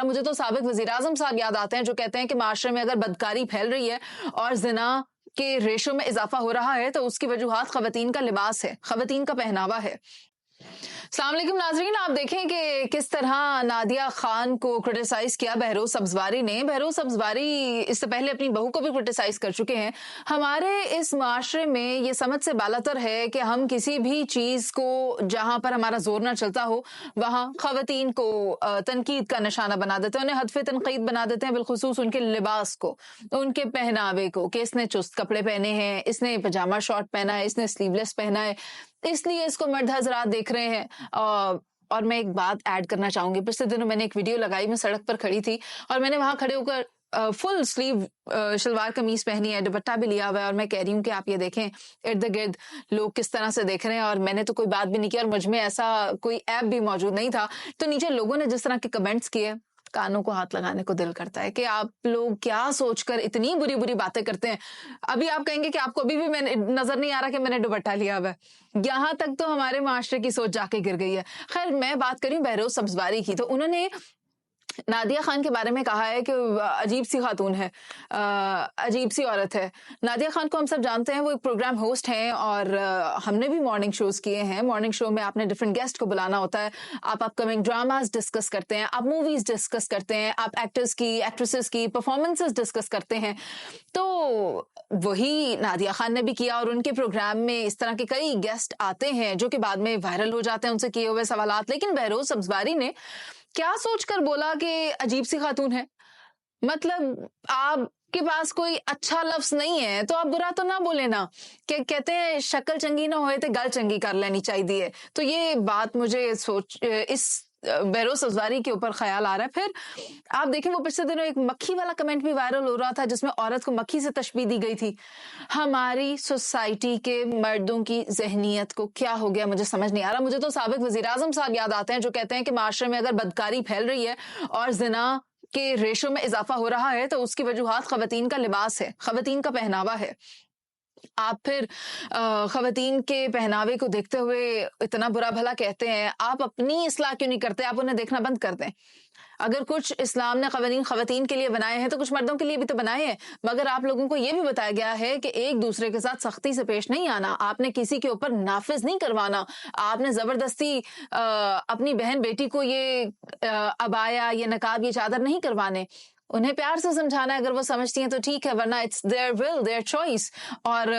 मुझे तो साबिक वज़ीर-ए-आज़म साहब याद आते हैं जो कहते हैं कि माशरे में अगर बदकारी फैल रही है और ज़िना के रेशो में इजाफा हो रहा है तो उसकी वजूहात ख़वातीन का लिबास है, ख़वातीन का पहनावा है। अस्सलाम वालेकुम नाज़रीन, आप देखें कि किस तरह नादिया खान को क्रिटिसाइज किया बहरोज़ सब्ज़वारी ने। बहरोज़ सब्ज़वारी इससे पहले अपनी बहू को भी क्रिटिसाइज कर चुके हैं। हमारे इस माशरे में ये समझ से बालातर है कि हम किसी भी चीज़ को जहाँ पर हमारा जोर ना चलता हो वहाँ ख़वातीन को तनकीद का निशाना बना देते हैं, उन्हें हदफ़े तनकीद बना देते हैं, बिलखुसूस उनके लिबास को, उनके पहनावे को कि इसने चुस्त कपड़े पहने हैं, इसने पजामा शॉर्ट पहना है, इसने स्लीवलेस पहना है, इसलिए इसको मर्द हज़रात देख रहे हैं। और मैं एक बात ऐड करना चाहूंगी। पिछले दिनों मैंने एक वीडियो लगाई, मैं सड़क पर खड़ी थी और मैंने वहां खड़े होकर फुल स्लीव शलवार कमीज पहनी है, दुपट्टा भी लिया हुआ है और मैं कह रही हूँ कि आप ये देखें इर्द गिर्द लोग किस तरह से देख रहे हैं और मैंने तो कोई बात भी नहीं की और मुझ में ऐसा कोई ऐप भी मौजूद नहीं था। तो नीचे लोगों ने जिस तरह के कमेंट्स किए, कानों को हाथ लगाने को दिल करता है कि आप लोग क्या सोचकर इतनी बुरी बुरी बातें करते हैं। अभी आप कहेंगे कि आपको अभी भी मैंने नजर नहीं आ रहा कि मैंने दुपट्टा लिया हुआ है। यहाँ तक तो हमारे माशरे की सोच जाके गिर गई है। खैर, मैं बात करी बहरोज़ सब्ज़वारी की, तो उन्होंने नादिया खान के बारे में कहा है कि अजीब सी खातून है, अजीब सी औरत है। नादिया खान को हम सब जानते हैं, वो एक प्रोग्राम होस्ट हैं और हमने भी मॉर्निंग शोज किए हैं। मॉर्निंग शो में आपने डिफरेंट गेस्ट को बुलाना होता है, आप अपकमिंग ड्रामास डिस्कस करते हैं, आप मूवीज डिस्कस करते हैं, आप एक्टर्स की एक्ट्रेसेस की परफॉर्मेंसेस डिस्कस करते हैं। तो वही नादिया खान ने भी किया और उनके प्रोग्राम में इस तरह के कई गेस्ट आते हैं जो कि बाद में वायरल हो जाते हैं उनसे किए हुए सवालात। लेकिन बहरोज़ सब्ज़वारी ने क्या सोचकर बोला कि अजीब सी खातून है? मतलब आपके पास कोई अच्छा लफ्ज नहीं है तो आप बुरा तो ना बोले ना। कि कहते हैं शक्ल चंगी ना होए तो गल चंगी कर लेनी चाहिए। तो ये बात मुझे इस बहरोज़ सब्ज़वारी के ऊपर ख्याल आ रहा है। फिर आप देखें, वो पिछले दिनों एक मक्खी वाला कमेंट भी वायरल हो रहा था जिसमें औरत को मक्खी से तशबीह दी गई थी। हमारी सोसाइटी के मर्दों की ज़हनियत को क्या हो गया मुझे समझ नहीं आ रहा। मुझे तो साबिक वज़ीर-ए-आज़म साहब याद आते हैं जो कहते हैं कि माशरे में अगर बदकारी फैल रही है और ज़िना के रेशो में इजाफा हो रहा है तो उसकी वजूहात ख़वातीन का लिबास है, ख़वातीन का पहनावा है। आप फिर ख़वातीन के पहनावे को देखते हुए इतना बुरा भला कहते हैं। आप अपनी इस्लाह क्यों नहीं करते? आप उन्हें देखना बंद कर दें। अगर कुछ इस्लाम ने क़वानीन ख़वातीन के लिए बनाए हैं तो कुछ मर्दों के लिए भी तो बनाए हैं। मगर आप लोगों को ये भी बताया गया है कि एक दूसरे के साथ सख्ती से पेश नहीं आना, आपने किसी के ऊपर नाफिज नहीं करवाना, आपने जबरदस्ती अपनी बहन बेटी को ये अबाया, ये नकाब, ये चादर नहीं करवाने। उन्हें प्यार से समझाना है, अगर वो समझती हैं तो ठीक है, वरना it's their will, their choice और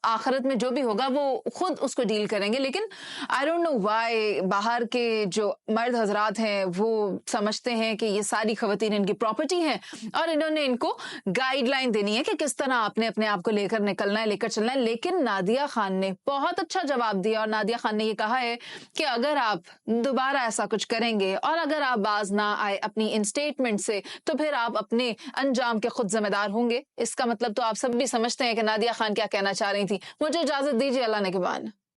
आखिरत में जो भी होगा वो खुद उसको डील करेंगे। लेकिन आई डोंट नो व्हाई बाहर के जो मर्द हजरात हैं वो समझते हैं कि ये सारी ख़वातीन इनकी प्रॉपर्टी हैं और इन्होंने इनको गाइडलाइन देनी है कि किस तरह आपने अपने आप को लेकर निकलना है, लेकर चलना है। लेकिन नादिया खान ने बहुत अच्छा जवाब दिया और नादिया खान ने ये कहा है कि अगर आप दोबारा ऐसा कुछ करेंगे और अगर आप बाज ना आए अपनी इन स्टेटमेंट से तो फिर आप अपने अंजाम के खुद जिम्मेदार होंगे। इसका मतलब तो आप सब भी समझते हैं कि नादिया खान क्या कहना चाह रही थी। मुझे इजाजत दीजिए, अल्लाह ने के बाद।